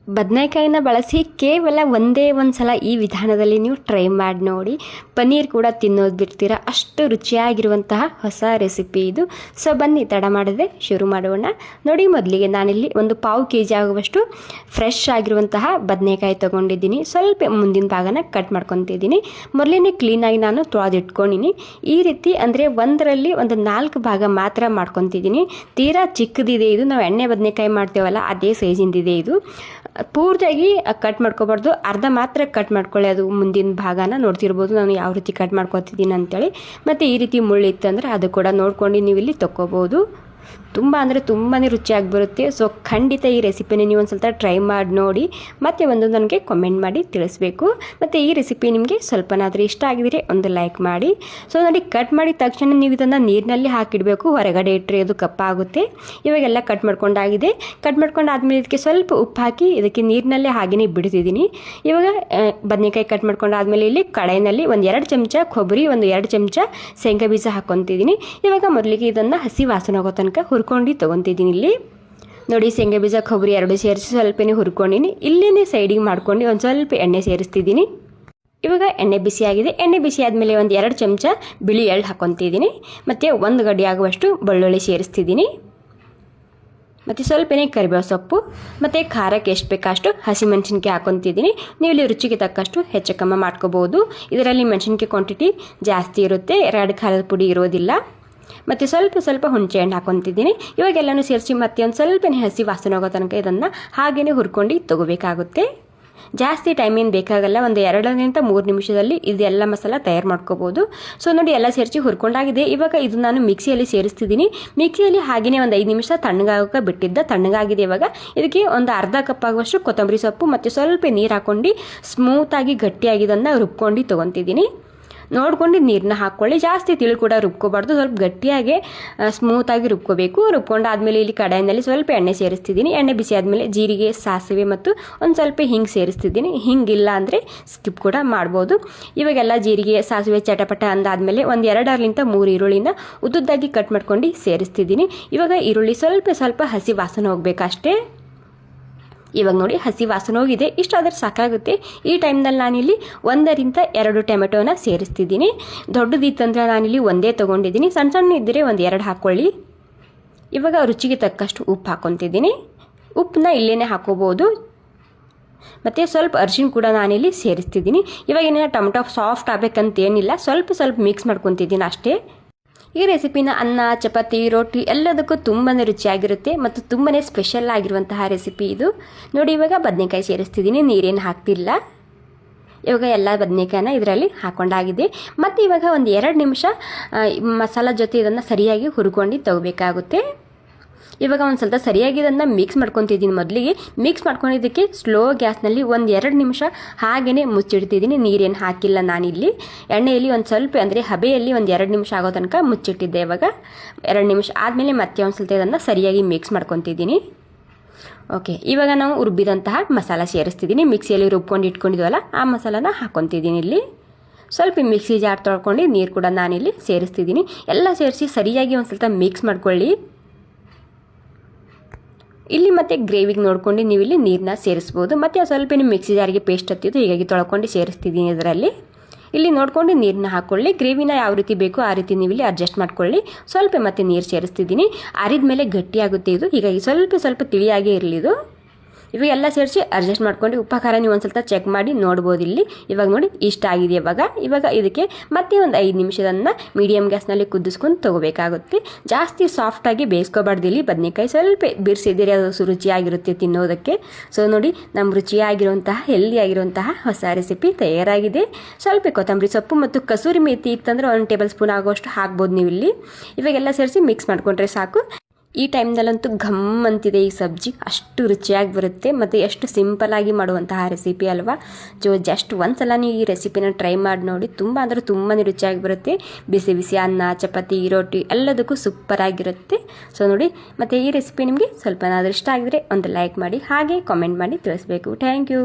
ಬದನೆಕಾಯಿನ ಬಳಸಿ ಕೇವಲ ಒಂದೇ ಒಂದು ಸಲ ಈ ವಿಧಾನದಲ್ಲಿ ನೀವು ಟ್ರೈ ಮಾಡಿ ನೋಡಿ. ಪನ್ನೀರ್ ಕೂಡ ತಿನ್ನೋದು ಬಿಡ್ತೀರಾ, ಅಷ್ಟು ರುಚಿಯಾಗಿರುವಂತಹ ಹೊಸ ರೆಸಿಪಿ ಇದು. ಸೊ ಬನ್ನಿ ತಡ ಮಾಡದೆ ಶುರು ಮಾಡೋಣ. ನೋಡಿ, ಮೊದಲಿಗೆ ನಾನಿಲ್ಲಿ ಒಂದು ಪಾವು kg ಆಗುವಷ್ಟು ಫ್ರೆಶ್ ಆಗಿರುವಂತಹ ಬದನೆಕಾಯಿ ತೊಗೊಂಡಿದ್ದೀನಿ. ಸ್ವಲ್ಪ ಮುಂದಿನ ಭಾಗನ ಕಟ್ ಮಾಡ್ಕೊತಿದ್ದೀನಿ. ಮೊದಲೇ ಕ್ಲೀನಾಗಿ ನಾನು ತೊಳೆದಿಟ್ಕೊಂಡಿನಿ. ಈ ರೀತಿ ಅಂದರೆ ಒಂದರಲ್ಲಿ ಒಂದು 4 ಭಾಗ ಮಾತ್ರ ಮಾಡ್ಕೊತಿದ್ದೀನಿ. ತೀರಾ ಚಿಕ್ಕದಿದೆ ಇದು. ನಾವು ಎಣ್ಣೆ ಬದನೆಕಾಯಿ ಮಾಡ್ತೇವಲ್ಲ ಅದೇ ಸೈಜಿಂದಿದೆ ಇದು. ಪೂರ್ತಿಯಾಗಿ ಕಟ್ ಮಾಡ್ಕೋಬಾರ್ದು, ಅರ್ಧ ಮಾತ್ರ ಕಟ್ ಮಾಡ್ಕೊಳ್ಳಿ. ಅದು ಮುಂದಿನ ಭಾಗನ ನೋಡ್ತಿರ್ಬೋದು ನಾನು ಯಾವ ರೀತಿ ಕಟ್ ಮಾಡ್ಕೊತಿದ್ದೀನಿ ಅಂತೇಳಿ. ಮತ್ತು ಈ ರೀತಿ ಮುಳ್ಳಿತ್ತಂದರೆ ಅದು ಕೂಡ ನೋಡ್ಕೊಂಡು ನೀವು ಇಲ್ಲಿ ತೊಗೋಬೋದು. ತುಂಬ ಅಂದರೆ ತುಂಬಾ ರುಚಿಯಾಗಿ ಬರುತ್ತೆ. ಸೊ ಖಂಡಿತ ಈ ರೆಸಿಪಿನ ನೀವು ಒಂದು ಸ್ವಲ್ಪ ಟ್ರೈ ಮಾಡಿ ನೋಡಿ, ಮತ್ತು ಒಂದು ನನಗೆ ಕಮೆಂಟ್ ಮಾಡಿ ತಿಳಿಸ್ಬೇಕು. ಮತ್ತು ಈ ರೆಸಿಪಿ ನಿಮಗೆ ಸ್ವಲ್ಪನಾದರೂ ಇಷ್ಟ ಆಗಿದ್ರೆ ಒಂದು ಲೈಕ್ ಮಾಡಿ. ಸೊ ನೋಡಿ, ಕಟ್ ಮಾಡಿದ ತಕ್ಷಣ ನೀವು ಇದನ್ನು ನೀರಿನಲ್ಲಿ ಹಾಕಿಡಬೇಕು, ಹೊರಗಡೆ ಇಟ್ಟರೆ ಅದು ಕಪ್ಪಾಗುತ್ತೆ. ಇವಾಗೆಲ್ಲ ಕಟ್ ಮಾಡ್ಕೊಂಡಾಗಿದೆ. ಕಟ್ ಮಾಡ್ಕೊಂಡಾದ್ಮೇಲೆ ಇದಕ್ಕೆ ಸ್ವಲ್ಪ ಉಪ್ಪು ಹಾಕಿ ಇದಕ್ಕೆ ನೀರಿನಲ್ಲೇ ಹಾಗೆಯೇ ಬಿಡ್ತಿದ್ದೀನಿ. ಇವಾಗ ಬದನೆಕಾಯಿ ಕಟ್ ಮಾಡ್ಕೊಂಡಾದ್ಮೇಲೆ ಇಲ್ಲಿ ಕಡಾಯಿನಲ್ಲಿ ಒಂದು 2 ಚಮಚ ಕೊಬ್ಬರಿ, ಒಂದು 2 ಚಮಚ ಶೇಂಗಾ ಬೀಜ ಹಾಕ್ಕೊತಿದ್ದೀನಿ. ಇವಾಗ ಮೊದಲಿಗೆ ಇದನ್ನು ಹಸಿ ವಾಸನೆ ಹೋಗೋ ತನಕ ಹುರ್ಕೊಂಡು ತೊಗೊತಿದ್ದೀನಿ. ಇಲ್ಲಿ ನೋಡಿ, ಶೇಂಗಾ ಬೀಜ ಕೊಬ್ಬರಿ 2 ಸೇರಿಸಿ ಸ್ವಲ್ಪನೇ ಹುರ್ಕೊಂಡಿನಿ. ಇಲ್ಲೇ ಸೈಡಿಗೆ ಮಾಡ್ಕೊಂಡು ಒಂದು ಸ್ವಲ್ಪ ಎಣ್ಣೆ ಸೇರಿಸ್ತಿದ್ದೀನಿ. ಇವಾಗ ಎಣ್ಣೆ ಬಿಸಿಯಾಗಿದೆ. ಎಣ್ಣೆ ಬಿಸಿ ಆದಮೇಲೆ ಒಂದು 2 ಚಮಚ ಬಿಳಿ ಎಳ್ಳು ಹಾಕ್ಕೊತಿದ್ದೀನಿ. ಮತ್ತು 1 ಗಡ್ಡೆ ಆಗುವಷ್ಟು ಬೆಳ್ಳುಳ್ಳಿ ಸೇರಿಸ್ತಿದ್ದೀನಿ. ಮತ್ತು ಸ್ವಲ್ಪನೇ ಕರಿಬೇವು ಸೊಪ್ಪು, ಮತ್ತು ಖಾರಕ್ಕೆ ಎಷ್ಟು ಬೇಕಷ್ಟು ಹಸಿಮೆಣಸಿನ್ಕಾಯಿ ಹಾಕ್ಕೊತಿದ್ದೀನಿ. ನೀವು ಇಲ್ಲಿ ರುಚಿಗೆ ತಕ್ಕಷ್ಟು ಹೆಚ್ಚು ಕಮ್ಮಿ ಮಾಡ್ಕೋಬೋದು. ಇದರಲ್ಲಿ ಮೆಣಸಿನ್ಕಾಯಿ ಕ್ವಾಂಟಿಟಿ ಜಾಸ್ತಿ ಇರುತ್ತೆ, ರೆಡ್ ಖಾರದ ಪುಡಿ ಇರೋದಿಲ್ಲ. ಮತ್ತು ಸ್ವಲ್ಪ ಹುಣಸೆ ಹಣ್ಣು ಹಾಕ್ಕೊತಿದ್ದೀನಿ. ಇವಾಗೆಲ್ಲನೂ ಸೇರಿಸಿ ಮತ್ತೆ ಒಂದು ಸ್ವಲ್ಪನೇ ಹಸಿ ವಾಸನೆ ಹೋಗೋ ತನಕ ಇದನ್ನು ಹಾಗೆಯೇ ಹುರ್ಕೊಂಡು ತೊಗೋಬೇಕಾಗುತ್ತೆ. ಜಾಸ್ತಿ ಟೈಮ್ ಏನು ಬೇಕಾಗಲ್ಲ, ಒಂದು 2-3 ನಿಮಿಷದಲ್ಲಿ ಇದೆಲ್ಲ ಮಸಾಲ ತಯಾರು ಮಾಡ್ಕೋಬೋದು. ಸೊ ನೋಡಿ, ಎಲ್ಲ ಸೇರಿಸಿ ಹುರ್ಕೊಂಡಾಗಿದೆ. ಇವಾಗ ಇದು ನಾನು ಮಿಕ್ಸಿಯಲ್ಲಿ ಸೇರಿಸ್ತಿದ್ದೀನಿ. ಮಿಕ್ಸಿಯಲ್ಲಿ ಹಾಗೆಯೇ ಒಂದು 5 ನಿಮಿಷ ತಣ್ಣಗಾಗೋಕೆ ಬಿಟ್ಟಿದ್ದ. ತಣ್ಣಗಾಗಿದೆ. ಇವಾಗ ಇದಕ್ಕೆ ಒಂದು ಅರ್ಧ ಕಪ್ ಆಗುವಷ್ಟು ಕೊತ್ತಂಬರಿ ಸೊಪ್ಪು ಮತ್ತು ಸ್ವಲ್ಪ ನೀರು ಹಾಕ್ಕೊಂಡು ಸ್ಮೂತಾಗಿ ಗಟ್ಟಿಯಾಗಿ ಇದನ್ನು ರುಬ್ಕೊಂಡು ತೊಗೊತಿದ್ದೀನಿ. ನೋಡ್ಕೊಂಡು ನೀರನ್ನ ಹಾಕ್ಕೊಳ್ಳಿ. ಜಾಸ್ತಿ ತಿಳಿ ಕೂಡ ರುಬ್ಕೋಬಾರ್ದು, ಸ್ವಲ್ಪ ಗಟ್ಟಿಯಾಗಿ ಸ್ಮೂತಾಗಿ ರುಬ್ಕೋಬೇಕು. ರುಬ್ಕೊಂಡಾದ್ಮೇಲೆ ಇಲ್ಲಿ ಕಡಾಯಿನಲ್ಲಿ ಸ್ವಲ್ಪ ಎಣ್ಣೆ ಸೇರಿಸ್ತಿದ್ದೀನಿ. ಎಣ್ಣೆ ಬಿಸಿ ಆದಮೇಲೆ ಜೀರಿಗೆ, ಸಾಸಿವೆ ಮತ್ತು ಒಂದು ಸ್ವಲ್ಪ ಹಿಂಗೆ ಸೇರಿಸ್ತಿದ್ದೀನಿ. ಹಿಂಗಿಲ್ಲ ಅಂದರೆ ಸ್ಕಿಪ್ ಕೂಡ ಮಾಡ್ಬೋದು. ಇವಾಗೆಲ್ಲ ಜೀರಿಗೆ, ಸಾಸಿವೆ ಚಟಪಟ ಅಂದಾದಮೇಲೆ ಒಂದು 2-3 ಈರುಳ್ಳಿನ ಉದ್ದುದ್ದಾಗಿ ಕಟ್ ಮಾಡ್ಕೊಂಡು ಸೇರಿಸ್ತಿದ್ದೀನಿ. ಇವಾಗ ಈರುಳ್ಳಿ ಸ್ವಲ್ಪ ಹಸಿ ವಾಸನೆ ಹೋಗಬೇಕಷ್ಟೇ. ಇವಾಗ ನೋಡಿ, ಹಸಿ ವಾಸನೆ ಹೋಗಿದೆ. ಇಷ್ಟಾದರೆ ಸಾಕಾಗುತ್ತೆ. ಈ ಟೈಮ್ನಲ್ಲಿ ನಾನಿಲ್ಲಿ 1-2 ಟೊಮೆಟೊನ ಸೇರಿಸ್ತಿದ್ದೀನಿ. ದೊಡ್ಡದಿತ್ತಂದ್ರೆ ನಾನಿಲ್ಲಿ ಒಂದೇ ತೊಗೊಂಡಿದ್ದೀನಿ. ಸಣ್ಣ ಇದ್ದರೆ ಒಂದು 2 ಹಾಕ್ಕೊಳ್ಳಿ. ಇವಾಗ ರುಚಿಗೆ ತಕ್ಕಷ್ಟು ಉಪ್ಪು ಹಾಕ್ಕೊತಿದ್ದೀನಿ. ಉಪ್ಪನ್ನ ಇಲ್ಲೇ ಹಾಕೋಬೋದು. ಮತ್ತು ಸ್ವಲ್ಪ ಅರಿಶಿನ ಕೂಡ ನಾನಿಲ್ಲಿ ಸೇರಿಸ್ತಿದ್ದೀನಿ. ಇವಾಗ ಏನೇನು ಟೊಮೆಟೊ ಸಾಫ್ಟ್ ಆಗಬೇಕಂತೇನಿಲ್ಲ, ಸ್ವಲ್ಪ ಮಿಕ್ಸ್ ಮಾಡ್ಕೊತಿದ್ದೀನಿ ಅಷ್ಟೇ. ಈ ರೆಸಿಪಿನ ಅನ್ನ, ಚಪಾತಿ, ರೋಟಿ ಎಲ್ಲದಕ್ಕೂ ತುಂಬಾ ರುಚಿಯಾಗಿರುತ್ತೆ ಮತ್ತು ತುಂಬಾ ಸ್ಪೆಷಲ್ ಆಗಿರುವಂತಹ ರೆಸಿಪಿ ಇದು. ನೋಡಿ, ಇವಾಗ ಬದನೆಕಾಯಿ ಸೇರಿಸ್ತಿದ್ದೀನಿ, ನೀರೇನು ಹಾಕ್ತಿಲ್ಲ. ಇವಾಗ ಎಲ್ಲ ಬದನೆಕಾಯಿನ ಇದರಲ್ಲಿ ಹಾಕ್ಕೊಂಡಾಗಿದೆ. ಮತ್ತು ಇವಾಗ ಒಂದು 2 ನಿಮಿಷ ಮಸಾಲ ಜೊತೆ ಇದನ್ನು ಸರಿಯಾಗಿ ಹುರ್ಕೊಂಡು ತಗೋಬೇಕಾಗುತ್ತೆ. ಇವಾಗ ಒಂದು ಸ್ವಲ್ಪ ಸರಿಯಾಗಿ ಇದನ್ನು ಮಿಕ್ಸ್ ಮಾಡ್ಕೊತಿದ್ದೀನಿ. ಮೊದಲಿಗೆ ಮಿಕ್ಸ್ ಮಾಡ್ಕೊಂಡಿದ್ದಕ್ಕೆ ಸ್ಲೋ ಗ್ಯಾಸ್ನಲ್ಲಿ ಒಂದು 2 ನಿಮಿಷ ಹಾಗೆಯೇ ಮುಚ್ಚಿಡ್ತಿದ್ದೀನಿ. ನೀರೇನು ಹಾಕಿಲ್ಲ ನಾನಿಲ್ಲಿ. ಎಣ್ಣೆಯಲ್ಲಿ ಒಂದು ಸ್ವಲ್ಪ ಅಂದರೆ ಹಬೆಯಲ್ಲಿ ಒಂದು 2 ನಿಮಿಷ ಆಗೋ ತನಕ ಮುಚ್ಚಿಟ್ಟಿದ್ದೆ. ಇವಾಗ 2 ನಿಮಿಷ ಆದಮೇಲೆ ಮತ್ತೆ ಒಂದು ಸ್ವಲ್ಪ ಇದನ್ನು ಸರಿಯಾಗಿ ಮಿಕ್ಸ್ ಮಾಡ್ಕೊತಿದ್ದೀನಿ. ಓಕೆ, ಇವಾಗ ನಾವು ರುಬ್ಬಿದಂತಹ ಮಸಾಲ ಸೇರಿಸ್ತಿದ್ದೀನಿ. ಮಿಕ್ಸಿಯಲ್ಲಿ ರುಬ್ಕೊಂಡು ಇಟ್ಕೊಂಡಿದ್ವಲ್ಲ ಆ ಮಸಾಲಾನ ಹಾಕ್ಕೊತಿದ್ದೀನಿ. ಇಲ್ಲಿ ಸ್ವಲ್ಪ ಮಿಕ್ಸಿ ಜಾರ್ ತೊಳ್ಕೊಂಡು ನೀರು ಕೂಡ ನಾನಿಲ್ಲಿ ಸೇರಿಸ್ತಿದ್ದೀನಿ. ಎಲ್ಲ ಸೇರಿಸಿ ಸರಿಯಾಗಿ ಒಂದು ಸ್ವಲ್ಪ ಮಿಕ್ಸ್ ಮಾಡ್ಕೊಳ್ಳಿ. ಇಲ್ಲಿ ಮತ್ತೆ ಗ್ರೇವಿಗೆ ನೋಡ್ಕೊಂಡು ನೀವು ಇಲ್ಲಿ ನೀರನ್ನ ಸೇರಿಸ್ಬೋದು. ಮತ್ತು ಸ್ವಲ್ಪ ಮಿಕ್ಸಿ ಜಾರಿಗೆ ಪೇಸ್ಟ್ ಹತ್ತಿದ್ದು, ಹೀಗಾಗಿ ತೊಳ್ಕೊಂಡು ಸೇರಿಸ್ತಿದ್ದೀನಿ ಇದರಲ್ಲಿ. ಇಲ್ಲಿ ನೋಡ್ಕೊಂಡು ನೀರನ್ನ ಹಾಕ್ಕೊಳ್ಳಿ. ಗ್ರೇವಿನ ಯಾವ ರೀತಿ ಬೇಕೋ ಆ ರೀತಿ ನೀವು ಇಲ್ಲಿ ಅಡ್ಜಸ್ಟ್ ಮಾಡ್ಕೊಳ್ಳಿ. ಸ್ವಲ್ಪ ಮತ್ತೆ ನೀರು ಸೇರಿಸ್ತಿದ್ದೀನಿ. ಆರಿದ ಮೇಲೆ ಗಟ್ಟಿಯಾಗುತ್ತೆ ಇದು, ಹೀಗಾಗಿ ಸ್ವಲ್ಪ ತಿಳಿಯಾಗೇ ಇರಲಿ ಇದು. ಇವಾಗ ಎಲ್ಲ ಸೇರಿಸಿ ಅಡ್ಜಸ್ಟ್ ಮಾಡ್ಕೊಂಡು ಉಪ್ಪು ಖಾರ ನೀವು ಒಂದು ಸ್ವಲ್ಪ ಚೆಕ್ ಮಾಡಿ ನೋಡ್ಬೋದು ಇಲ್ಲಿ. ಇವಾಗ ನೋಡಿ, ಇಷ್ಟ ಆಗಿದೆ. ಇವಾಗ ಇದಕ್ಕೆ ಮತ್ತೆ ಒಂದು 5 ನಿಮಿಷದನ್ನು ಮೀಡಿಯಮ್ ಗ್ಯಾಸ್ನಲ್ಲಿ ಕುದಿಸ್ಕೊಂಡು ತೊಗೋಬೇಕಾಗುತ್ತೆ. ಜಾಸ್ತಿ ಸಾಫ್ಟಾಗಿ ಬೇಯಿಸ್ಕೋಬಾರ್ದು. ಇಲ್ಲಿ ಬದನೆಕಾಯಿ ಸ್ವಲ್ಪ ಬಿರ್ಸಿದ್ದೀರಿ, ಅದು ರುಚಿಯಾಗಿರುತ್ತೆ ತಿನ್ನೋದಕ್ಕೆ. ಸೊ ನೋಡಿ, ನಮ್ಮ ರುಚಿಯಾಗಿರುವಂತಹ ಹೆಲ್ದಿಯಾಗಿರುವಂತಹ ಹೊಸ ರೆಸಿಪಿ ತಯಾರಾಗಿದೆ. ಸ್ವಲ್ಪ ಕೊತ್ತಂಬರಿ ಸೊಪ್ಪು ಮತ್ತು ಕಸೂರಿ ಮೇಥಿ ಇತ್ತಂದರೆ 1 ಟೇಬಲ್ ಸ್ಪೂನ್ ಆಗೋಷ್ಟು ಹಾಕ್ಬೋದು ನೀವು ಇಲ್ಲಿ. ಇವಾಗೆಲ್ಲ ಸೇರಿಸಿ ಮಿಕ್ಸ್ ಮಾಡ್ಕೊಂಡ್ರೆ ಸಾಕು. ಈ ಟೈಮ್ನಲ್ಲಂತೂ ಘಮ್ ಅಂತಿದೆ ಈ ಸಬ್ಜಿ, ಅಷ್ಟು ರುಚಿಯಾಗಿ ಬರುತ್ತೆ ಮತ್ತು ಎಷ್ಟು ಸಿಂಪಲ್ಲಾಗಿ ಮಾಡುವಂತಹ ರೆಸಿಪಿ ಅಲ್ವಾ. ಜಸ್ಟ್ ಒಂದ್ಸಲ ನೀವು ಈ ರೆಸಿಪಿನ ಟ್ರೈ ಮಾಡಿ ನೋಡಿ. ತುಂಬ ಅಂದರೆ ತುಂಬಾ ರುಚಿಯಾಗಿ ಬರುತ್ತೆ. ಬಿಸಿ ಬಿಸಿ ಅನ್ನ, ಚಪಾತಿ, ರೋಟಿ ಎಲ್ಲದಕ್ಕೂ ಸೂಪರಾಗಿರುತ್ತೆ. ಸೊ ನೋಡಿ, ಮತ್ತು ಈ ರೆಸಿಪಿ ನಿಮಗೆ ಸ್ವಲ್ಪನಾದರೂ ಇಷ್ಟ ಆಗಿದ್ರೆ ಒಂದು ಲೈಕ್ ಮಾಡಿ, ಹಾಗೆ ಕಾಮೆಂಟ್ ಮಾಡಿ ತಿಳಿಸ್ಬೇಕು. Thank you.